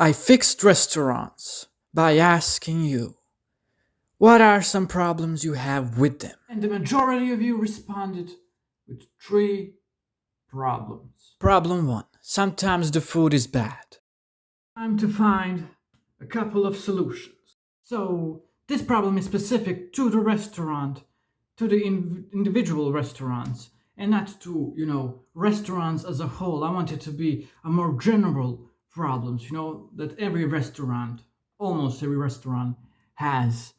I fixed restaurants by asking you, what are some problems you have with them? And the majority of you responded with 3 problems. Problem 1. Sometimes the food is bad. Time to find a couple of solutions. So, this problem is specific to the restaurant, to the individual restaurants, and not to, restaurants as a whole. I want it to be a more general problems, that every restaurant, almost every restaurant, has.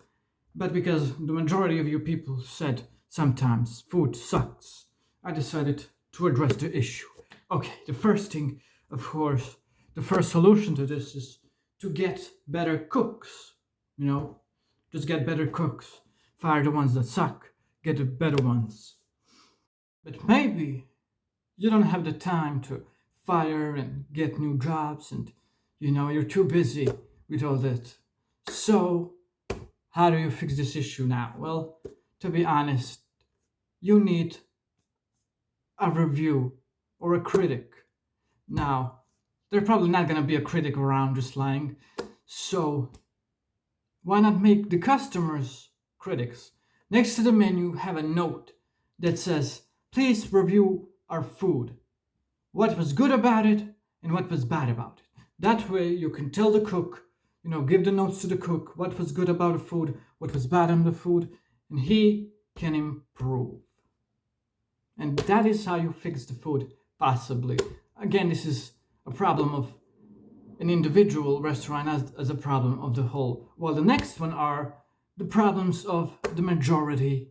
But because the majority of you people said sometimes food sucks, I decided to address the issue. Okay, the first thing, of course, the first solution to this is to get better cooks. Just get better cooks. Fire the ones that suck, get the better ones. But maybe you don't have the time to fire and get new jobs, and you're too busy with all that. So, how do you fix this issue now? Well, to be honest, you need a review or a critic. Now, there's probably not going to be a critic around just lying, so why not make the customers critics? Next to the menu, have a note that says, please review our food. What was good about it and what was bad about it. That way you can tell the cook, give the notes to the cook, what was good about the food, what was bad on the food, and he can improve. And that is how you fix the food, possibly. Again, this is a problem of an individual restaurant as a problem of the whole. Well, the next one are the problems of the majority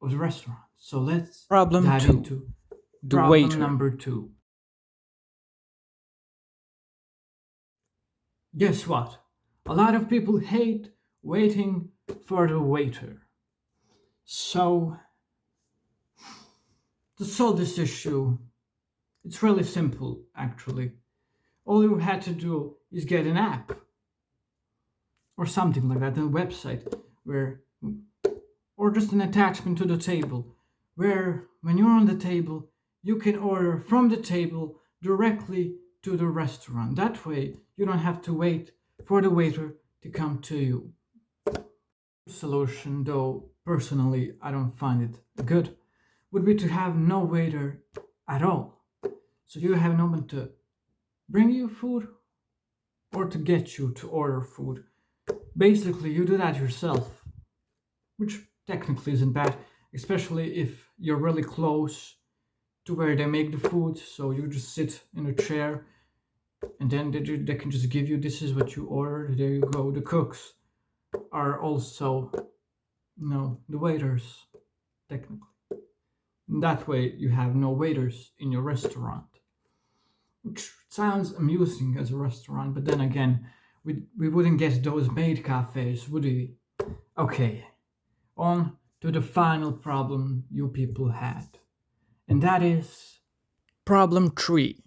of the restaurant. So let's Problem dive 2. into The problem waiter. number 2. Guess what? A lot of people hate waiting for the waiter. So, to solve this issue, it's really simple, actually. All you had to do is get an app or something like that, a website or just an attachment to the table, where when you're on the table, you can order from the table directly to the restaurant. That way, you don't have to wait for the waiter to come to you. Solution, though personally I don't find it good, would be to have no waiter at all. So you have no one to bring you food or to get you to order food. Basically, you do that yourself, which technically isn't bad, especially if you're really close to where they make the food. So you just sit in a chair and then they can just give you, this is what you ordered, there you go. The cooks are also, the waiters, technically. And that way you have no waiters in your restaurant, which sounds amusing as a restaurant, but then again, we wouldn't get those maid cafes, would we? Okay, on to the final problem you people had, and that is Problem 3.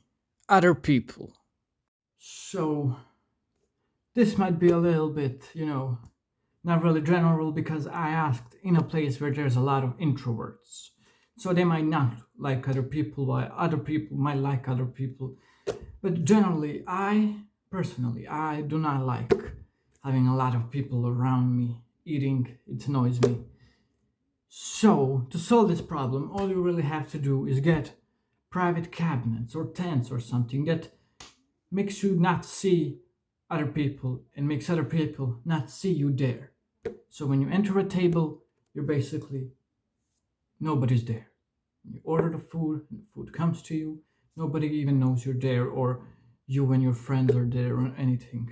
Other people. so this might be a little bit, not really general, because I asked in a place where there's a lot of introverts. So they might not like other people, while other people might like other people. But generally, I do not like having a lot of people around me eating. It annoys me. So, to solve this problem, all you really have to do is get private cabinets or tents or something that makes you not see other people and makes other people not see you there. So when you enter a table, you're basically nobody's there. You order the food, and the food comes to you, nobody even knows you're there, or you and your friends are there, or anything.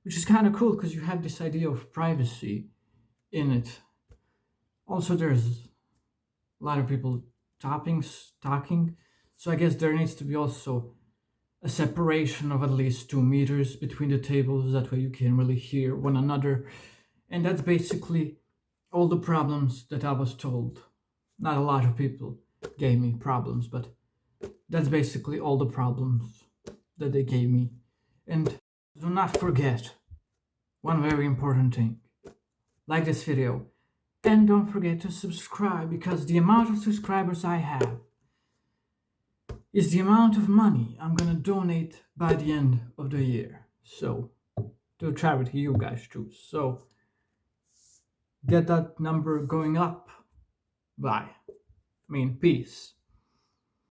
Which is kind of cool because you have this idea of privacy in it. Also, there's a lot of people talking, so I guess there needs to be also a separation of at least 2 meters between the tables. That way you can really hear one another. And that's basically all the problems that I was told. Not a lot of people gave me problems, but that's basically all the problems that they gave me. And do not forget one very important thing. Like this video. And don't forget to subscribe, because the amount of subscribers I have is the amount of money I'm gonna donate by the end of the year. So, to a charity you guys choose. So, get that number going up. Bye. Peace.